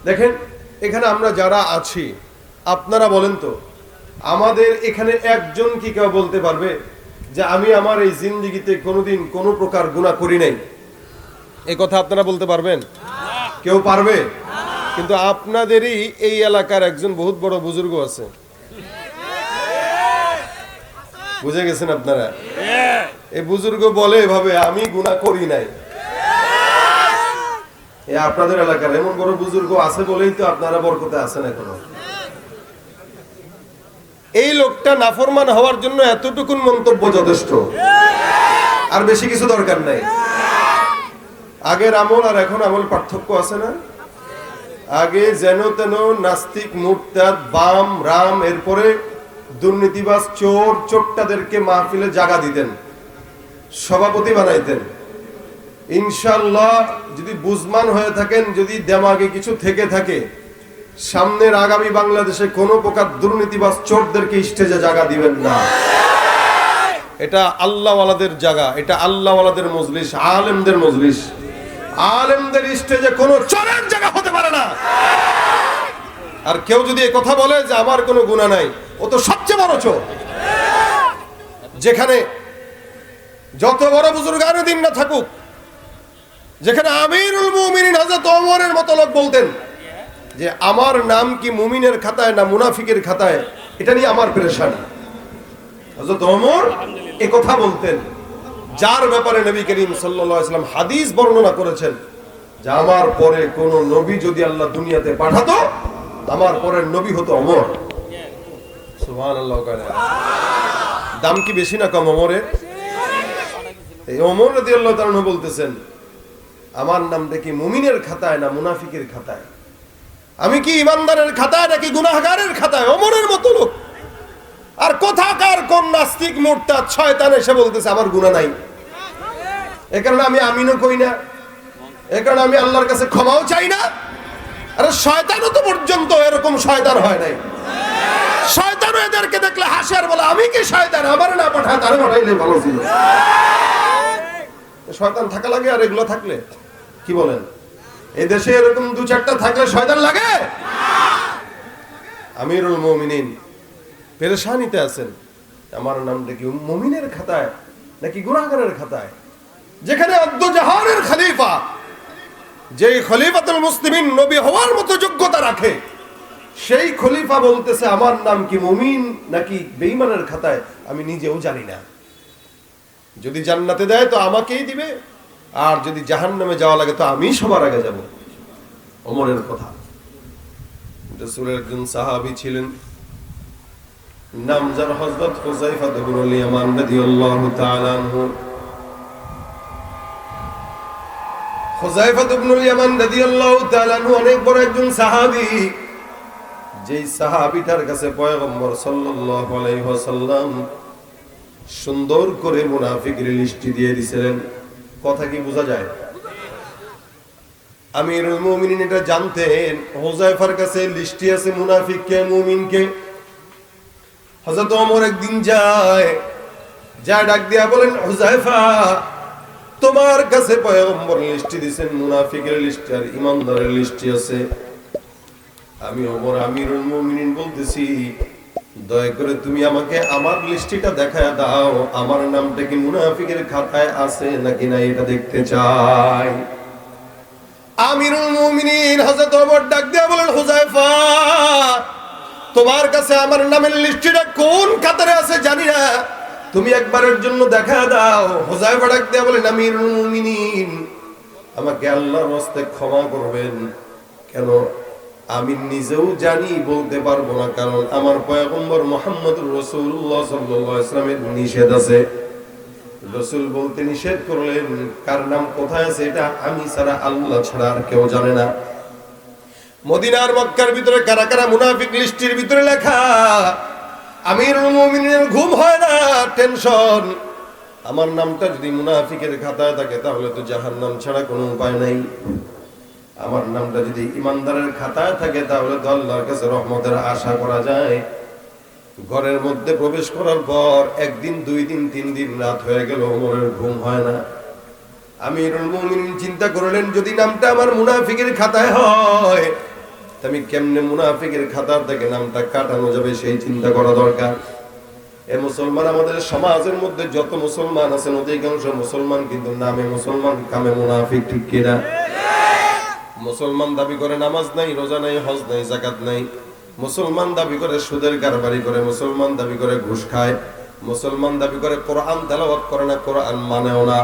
দেখেন, এখানে আমরা যারা আছি, আপনারা বলেন তো, আমাদের এখানে একজন কি কেউ বলতে পারবে যে আমি আমার এই জিন্দেগিতে কোনোদিন কোনো প্রকার গুনাহ করি নাই? এই কথা আপনারা বলতে পারবেন? কেউ পারবে? কিন্তু আপনাদেরই এই এলাকার একজন বহুত বড় বুজুর্গ আছে, বুঝে গেছেন আপনারা? এই বুজুর্গ বলে এভাবে, আমি গুনাহ করি নাই। আপনাদের এলাকার এমন বড় বুজুর্গ আছে বলেই তো আপনারা বরকতে আছেন এখনো। এই লোকটা নাফরমান হওয়ার জন্য এতটুকুন মন্তব্য যথেষ্ট, আর বেশি কিছু দরকার নাই। আগের আমল আর এখন আমল পার্থক্য আছে না? আগে যেন তেন নাস্তিক, মুরতাদ, বাম, রাম, এরপরে দুর্নীতিবাজ, চোর, চোট্টাদেরকে মাহফিলে জায়গা দিতেন, সভাপতি বানাইতেন। ইনশাআল্লাহ যদি বুঝমান হয়ে থাকেন, যদি দেমাগে কিছু থেকে থাকে, সামনের আগামী বাংলাদেশে কোনো প্রকার দুর্নীতিবাজ, চোরদেরকে স্টেজে জায়গা দিবেন না। এটা আল্লাহওয়ালাদের জায়গা, এটা আল্লাহওয়ালাদের মজলিস, আলেমদের মজলিস। আলেমদের স্টেজে কোনো চোরের জায়গা হতে পারে না। আর কেউ যদি এই কথা বলে যে আমার কোনো গুনাহ নাই, ও তো সবচেয়ে বড় চোর। যেখানে যত বড় বুজুর্গানে দিন না থাকুক, যেখানে আমিরুল মুমিনিন হযরত ওমরের মতো লোক বলতেন যে আমার নাম কি মুমিনের খাতায় না মুনাফিকের খাতায়, এটা নিয়ে আমার পেরেশানি। হযরত ওমর এই কথা বলতেন, যার ব্যাপারে নবী করিম সাল্লাল্লাহু আলাইহি ওয়াসাল্লাম হাদিস বর্ণনা করেছেন যে আমার পরে কোন নবী যদি আল্লাহ দুনিয়াতে পাঠাতো, আমার পরের নবী হতো ওমর। সুবহানাল্লাহ। দাম কি বেশি না কম ওমরের? এই ওমর রাদিয়াল্লাহু তাআলা বলতেছেন আমার নামটা কি মুমিনের খাতায় না মুনাফিকের খাতায়? আমি কি ইমানদারের খাতায় নাকি গুনাহগারের খাতায়? ওমরের মতো লোক। আর কোথাকার কোন নাস্তিক, মুরতাদ, শয়তান এসে বলতেছে আমার গুনাহ নাই। এই কারণে আমি আমিনও কই না, এই কারণে আমি আল্লাহর কাছে ক্ষমাও চাই না। আরে শয়তানও তো পর্যন্ত এরকম শয়তান হয় নাই। শয়তানও এদেরকে দেখলে হাসে আর বলে আমি কি শয়তান, আমার না পাঠায়, তারে পাঠাইলে ভালো ছিল। শয়তান থাকা লাগে আর এগুলো থাকলে কি বলেন? এই দেশে এরকম দু চারটা থাকলে শয়তান লাগে? আমিরুল মুমিনিন পেরেশানিতে আছেন, আমার নামটা কি মুমিনের খাতায় নাকি গুনাহগারের খাতায়? যেখানে আদ-দুজাহানের খলিফা, যেই খলিফাতুল মুসলিমিন নবী হওয়ার মতো যোগ্যতা রাখে, সেই খলিফা বলতেছে আমার নাম কি মুমিন নাকি বেঈমানের খাতায় আমি নিজেও জানি না। যদি জান্নাতে দেয় তো আমাকেই দিবে, আর যদি জাহান্নামে যাওয়া লাগে তো আমি সবার আগে যাব। ওমরের কথা। রাসূলের একজন সাহাবী ছিলেন, নাম যার হযরত হুযায়ফা ইবনুল ইয়ামান রাদিয়াল্লাহু তাআলা আনহু। হুযায়ফা ইবনুল ইয়ামান রাদিয়াল্লাহু তাআলা আনহু অনেক বড় একজন সাহাবী। যেই সাহাবীটার কাছে পয়গম্বর সাল্লাল্লাহু আলাইহি ওয়াসাল্লাম সুন্দর করে মুনাফিকের লিস্ট দিয়ে দিয়েছিলেন। কথা কি বোঝা যায়? আমিরুল মুমিনিন এটা জানতেন, হুযায়ফার কাছে লিস্টে আছে মুনাফিক কে, মুমিন কে। হযরত ওমর একদিন যায় ডাক দিয়া বলেন, হুযায়ফা তোমার কাছে পয়গম্বর লিস্ট দিয়েছেন, মুনাফিকের লিস্ট আর ইমানদারের লিস্ট আছে। আমি ওমর আমিরুল মুমিনিন বলতেছি, দয়া করে তুমি আমাকে আমার লিস্টটা দেখায় দাও, আমার নামটা কি মুনাফিকের খাতায় আছে নাকি না এটা দেখতে চাই। আমিরুল মুমিনিন হযরত ওমর ডাক দিয়া বলেন, হুযায়ফা তোমার কাছে আমার নামের লিস্টটা কোন খাতায় আছে জানি না, তুমি একবারের জন্য দেখায় দাও। হুযায়ফা ডাক দিয়া বলেন, আমিরুল মুমিনিন আমাকে আল্লাহর ওয়াস্তে ক্ষমা করবেন, কেন আমি নিজেও জানি বলতে পারবো না, কারণ আমার পয়গম্বর মুহাম্মদুর রাসূলুল্লাহ সাল্লাল্লাহু আলাইহি ওয়াসাল্লামের নিষেধ আছে। রাসূল বলতে নিষেধ করলেন, কার নাম কোথায় আছে এটা আমি ছাড়া, আল্লাহ ছাড়া আর কেউ জানে না। মদিনার মক্কার ভিতরে কারা কারা মুনাফিক লিস্টের ভিতরে লেখা। আমিরুল মুমিনিনের ঘুম হয় না, টেনশন। আমার নামটা যদি মুনাফিকের খাতায় থাকে তাহলে তো জাহান্নাম ছাড়া কোনো উপায় নাই। আমার নামটা যদি ইমানদারের খাতায় থাকে তাহলে তো আল্লাহর কাছে রহমতের আশা করা যায়। ঘরের মধ্যে প্রবেশ করার পর একদিন, দুই দিন, তিন দিন রাত হয়ে গেল, ওমরের ঘুম হয় না। আমিরুল মুমিনিন চিন্তা করলেন, যদি নামটা আমার মুনাফিকের খাতায় হয় আমি কেমনে মুনাফিকের খাতার থেকে নামটা কাটানো যাবে সেই চিন্তা করা দরকার। এ মুসলমান, আমাদের সমাজের মধ্যে যত মুসলমান আছেন অধিকাংশ মুসলমান কিন্তু নামে মুসলমান, কামে মুনাফিক, ঠিক কিনা? মুসলমান দাবি করে নামাজ নাই, রোজা নাই, হজ নাই, যাকাত নাই। মুসলমান দাবি করে সুদের কারবারি করে, মুসলমান দাবি করে ঘুষ খায়, মুসলমান দাবি করে কোরআন তেলাওয়াত করে না, কোরআন মানেও না।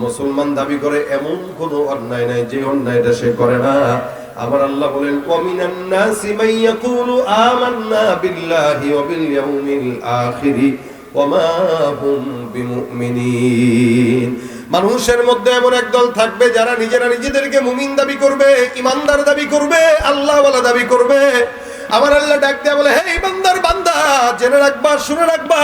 মুসলমান দাবি করে এমন কোনো অন্যায় নাই যে অন্যায়টা সে করে না। আমার আল্লাহ বলেন, ওয়ামিনান নাসি মান ইয়াকুলু আমান্না বিল্লাহি ওয়া বিল ইয়াউমিল আখির ওয়া মা হুম বিমুমিনিন। মানুষের মধ্যে এমন একদল থাকবে যারা নিজেরা নিজেদেরকে মুমিন দাবি করবে, ইমানদার দাবি করবে, আল্লাহওয়ালা দাবি করবে। আমার আল্লাহ ডাক দেয়া বলে, হে ইমানদার বান্দা, জেনে রাখবা, শুনে রাখবা,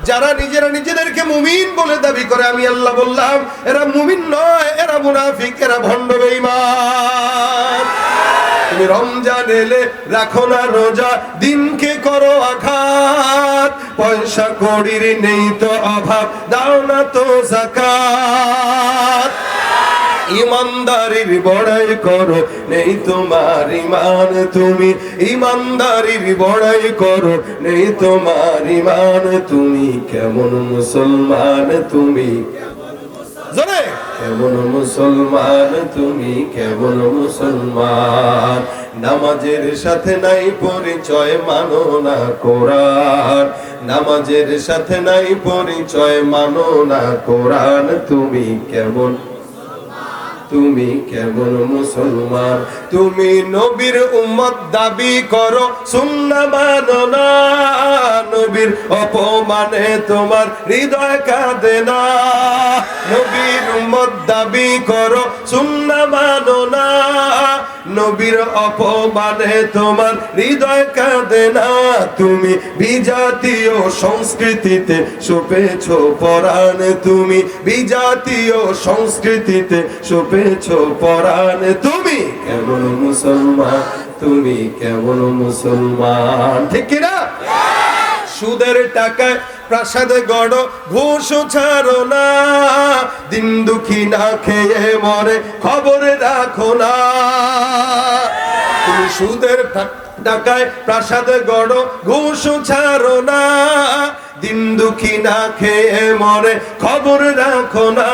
যারা নিজেরা নিজেদেরকে মুমিন বলে দাবি করে, আমি আল্লাহ বললাম এরা মুমিন নয়, এরা মুনাফিক, এরা ভণ্ড বেঈমান। তুমি রমজান এলে রাখো না রোজা, দিনকে করো আঘাত, পয়সা কড়ির নেই তো অভাব, দাও না তো যাকাত। ইমানদারির বড়াই করো, নেই তোমার ইমান, তুমি ইমানদারির বড়াই করো, নেই তোমার ইমান। তুমি কেমন মুসলমান, তুমি কেমন মুসলমান, তুমি কেমন মুসলমান। নামাজের সাথে নাই পরিচয়, মানো না কোরআন, নামাজের সাথে নাই পরিচয়, মানো না কোরআন। তুমি কেমন, তুমি কেমন মুসলমান। তুমি নবীর উম্মত দাবি করো, সুন্নাহ মানো না, নবীর অপমানে তোমার হৃদয় কাঁদে না। নবীর উম্মত দাবি করো, সুন্নাহ মানো না, নবীর অপমানে তোমার হৃদয় কাঁদে না। তুমি বিজাতীয় সংস্কৃতিতে সপেছো পরাণ, তুমি বিজাতীয় সংস্কৃতিতে সপেছো পরাণ। তুমি কেমন মুসলমান, তুমি কেমন মুসলমান, ঠিক কিনা? সুদের টাকায় প্রাসাদ গড়, ঘুষ ছাড়ো না, দিন দুঃখী না খেয়ে মরে, খবর রাখো না। তুমি সুদের টাকায় প্রাসাদ গড়, ঘুষ ছাড়ো না, দিন দুঃখী না খেয়ে মরে, খবর রাখো না।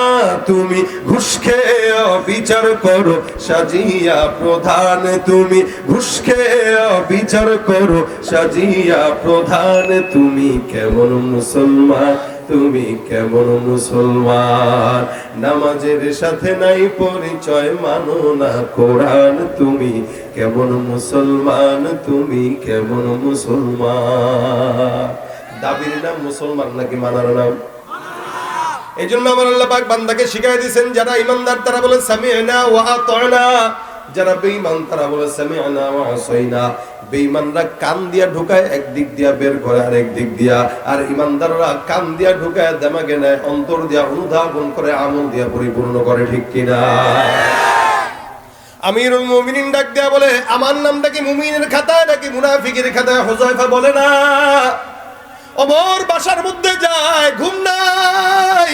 তুমি ঘুষ খেয়ে বিচার করো, সাজিয়া প্রধান, তুমি ঘুষ খেয়ে বিচার করো, সাজিয়া প্রধান। তুমি কেমন মুসলমান, তুমি কেমন মুসলমান। নামাজের সাথে নাই পরিচয়, মানো না কোরআন। তুমি কেমন মুসলমান, তুমি কেমন মুসলমান। দাবির নাম মুসলমান নাকি মানার নাম? এই জন্য আমার আল্লাহ পাক বান্দাকে শিখাই দিয়েছেন, যারা ইমানদার তারা বলে সামি'না ওয়া আতা'না, যারা বেঈমান তারা বলে সামি'না ওয়া আসাইনা। বেঈমানরা কান দিয়া ঢুকায় একদিক দিয়া, বের করে আরেক দিক দিয়া, আর ইমানদাররা কান দিয়া ঢুকায় দেমাগে নেয়, অন্তর দিয়া অনুধাবন করে, আমল দিয়া পরিপূর্ণ করে, ঠিক কিনা? আমিরুল মুমিনিন ডাক দেয়া বলে, আমার নামটা কি মুমিনের খাতায় নাকি মুনাফিকের খাতায়? হুযায়ফা বলে না। ওমর বাসার মধ্যে যায়, ঘুম নাই,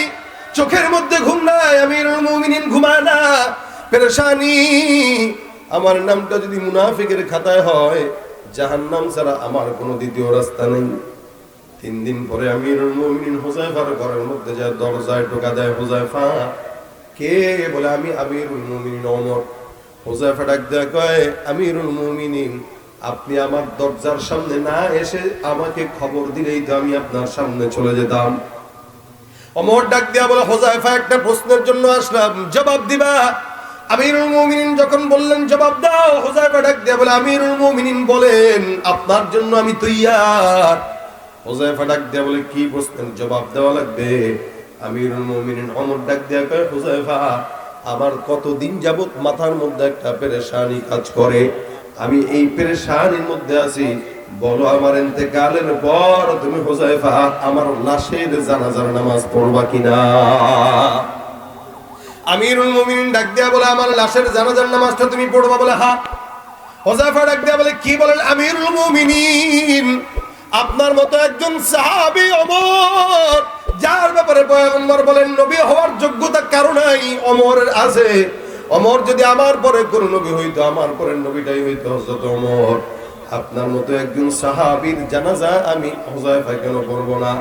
চোখের মধ্যে ঘুম নাই, আমিরুল মুমিনিন ঘুমায় না, পেরেশানি। আমার নামটা যদি মুনাফিকের খাতায় হয়, জাহান্নাম ছাড়া আমার কোনো দ্বিতীয় রাস্তা নেই। 3 দিন পরে আমিরুল মুমিনিন হুযায়ফার ঘরের মধ্যে যায়, দরজায় টোকা দেয়। হুযায়ফা কে? বলে আমি আমিরুল মুমিনিন ওমর। হুযায়ফা ডাক দেয়া কয়, আমিরুল মুমিনিন, আপনি আমার দরজার সামনে না এসে আমাকে খবর দিলেই তো আমি আপনার সামনে চলে যেতাম। ওমর ডাক দেয়া বলে, হুযায়ফা একটা প্রশ্নের জন্য আসলাম, জবাব দিবা? আমিরুল মুমিনিন যখন বললেন জবাব দাও, হুযায়ফা ডাক দেয়া বলে, আমিরুল মুমিনিন বলেন, আপনার জন্য আমি তৈয়ার। হুযায়ফা ডাক দেয়া বলে, কি প্রশ্নের জবাব দেওয়া লাগবে? আমিরুল মুমিনিন ওমর ডাক দেয়া কয়, হুযায়ফা, আমার কতদিন যাবত মাথার মধ্যে একটা পেরেশানি কাজ করে, আমি এই পেরেশানির মধ্যে আছি। বলো, আমার ইন্তেকালের পর তুমি হুযায়ফা আমার লাশের জানাজার নামাজ পড়বা কিনা? আমিরুল মুমিনিন ডাক দেয়া বলে, আমার লাশের জানাজার নামাজটা তুমি পড়বা? বলে হ্যাঁ। হুযায়ফা ডাক দেয়া বলে, কি বলেন আমিরুল মুমিনিন? আপনার মতো একজন সাহাবী ওমর, যার ব্যাপারে পয়গম্বর বলেন নবী হওয়ার যোগ্যতা কারো নাই, ওমরের আছে। ওমর যদি আমার পরে কোন নবী হইতো, আমার পরে নবীটাই হইতো হযরত ওমর। আপনার মতো একজন সাহাবীর জানাজা আমি হুযায়ফা কেন করব না?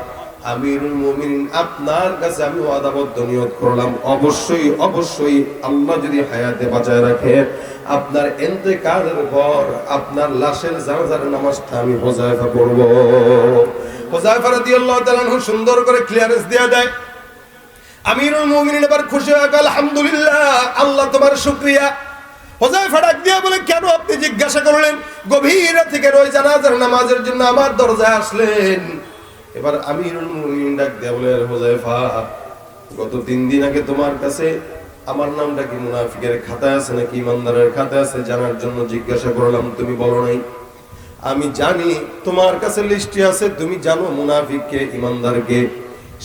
আমিরুল মুমিনিন, আপনার কাছে আমি ওয়াদাবদ্ধ নিয়ত করলাম, অবশ্যই অবশ্যই আল্লাহ যদি হায়াতে বাঁচায় রাখে, আপনার ইন্তেকালের পর আপনার লাশের জানাজার নামাজটা আমি হুযায়ফা করব। হুযায়ফা রাদিয়াল্লাহু তাআলা আনহু সুন্দর করে ক্লিয়ারেন্স দিয়ে দেয়। আমিরুল মুমিনিন এবার খুশি হয়ে গেল, আলহামদুলিল্লাহ, আল্লাহ তোমার শুকরিয়া। হুযায়ফা ডাক দিয়ে বলে, কেন আপনি জিজ্ঞাসা করলেন? গভীর রাতে কেন ওই জানাজার নামাজের জন্য আমার দরজায় আসলেন? এবার আমিরুল মুমিনিন ডাক দিয়ে বলে, হুযায়ফা, গত 3 দিন আগে তোমার কাছে আমার নামটা কি মুনাফিকের খাতায় আছে নাকি ইমানদারের খাতায় আছে জানার জন্য জিজ্ঞাসা করলাম, তুমি বলো নাই। আমি জানি তোমার কাছে লিস্টে আছে, তুমি জানো মুনাফিক কে ইমানদার কে।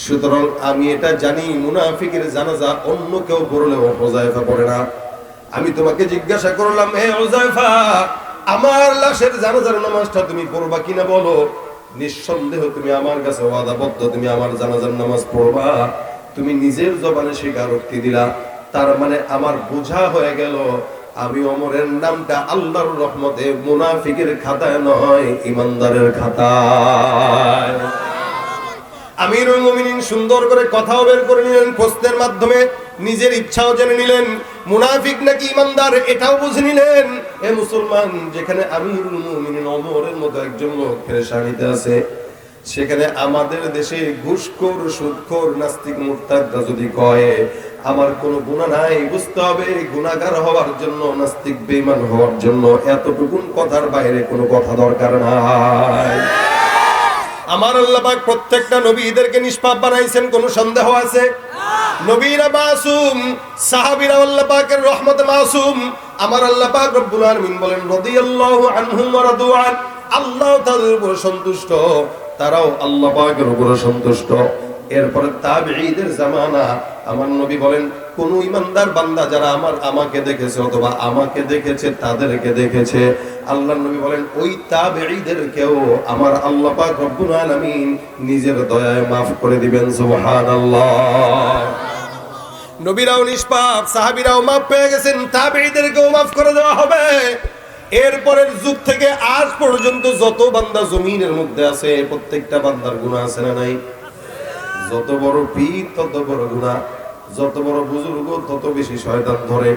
সুতরাং আমি এটা জানি মুনাফিকের জানাজা অন্য কেউ পড়লেও হুযায়ফা পড়ে না। আমি তোমাকে জিজ্ঞাসা করলাম, হে হুযায়ফা, আমার লাশের জানাজার নামাজটা তুমি পড়বা কিনা বলো। নিঃসন্দেহ তুমি আমার কাছে ওয়াদাবদ্ধ, তুমি আমার জানাজার নামাজ পড়বা। তুমি নিজের জবানে স্বীকারোক্তি দিলা, তার মানে আমার বোঝা হয়ে গেল আমি ওমরের নামটা আল্লাহর রহমতে মুনাফিকের খাতায় নয়, ইমানদারের খাতায়। আমিরুল মুমিনিন সুন্দর করে কথাও বের করে নিলেন, প্রশ্নের মাধ্যমে নিজের ইচ্ছাও জেনে নিলেন, মুনাফিক নাকি ইমানদার এটাও বুঝে নিলেন। এ মুসলমান, যেখানে আমিরুল মুমিনিন ওমরের মতো একজন লোক পেরেশানিতে আছে, সেখানে আমাদের দেশে ঘুষখোর, সুদখোর, নাস্তিক, মুরতাদরা যদি কয় আমার কোনো গুনাহ নাই, বুঝতে হবে গুনাহগার হওয়ার জন্য, নাস্তিক বেঈমান হওয়ার জন্য এতটুকুন কথার বাইরে কোনো কথা দরকার নাই। আমার আল্লাহ পাক প্রত্যেকটা নবীদেরকে নিষ্পাপ বানাইছেন, কোনো সন্দেহ আছে? নবীরা মাসুম, সাহাবীরা আল্লাহ পাকের রহমতে মাসুম। আমার আল্লাহ পাক রব্বুল আলামিন বলেন, রাদিয়াল্লাহু আনহুম ওয়া রাদু আন, আল্লাহ তাদের উপর সন্তুষ্ট, তারাও আল্লাহ পাকের উপর সন্তুষ্ট। এরপরে তাবেঈদের জামানা, আমার নবী বলেন, কোন ইমানদার বান্দা যারা আমাকে দেখেছে অথবা আমাকে দেখেছে তাদেরকে দেখেছে, আল্লাহর নবী বলেন ওই তাবেঈদেরকেও আমার আল্লাহ পাক রব্বুল আলামিন নিজের দয়ায় maaf করে দিবেন। সুবহানাল্লাহ। নবীরাও নিষ্পাপ, সাহাবীরাও maaf পেয়ে গেছেন, তাবেঈদেরকেও maaf করে দেওয়া হবে। এরপরের যুগ থেকে আজ পর্যন্ত যত বান্দা জমিনের মধ্যে আছে, প্রত্যেকটা বান্দার গুনাহ আছে না নাই? যত বড় পীর তত বড় গুনাহ, যত বড় বুজুর্গ তত বেশি শয়তান ধরে।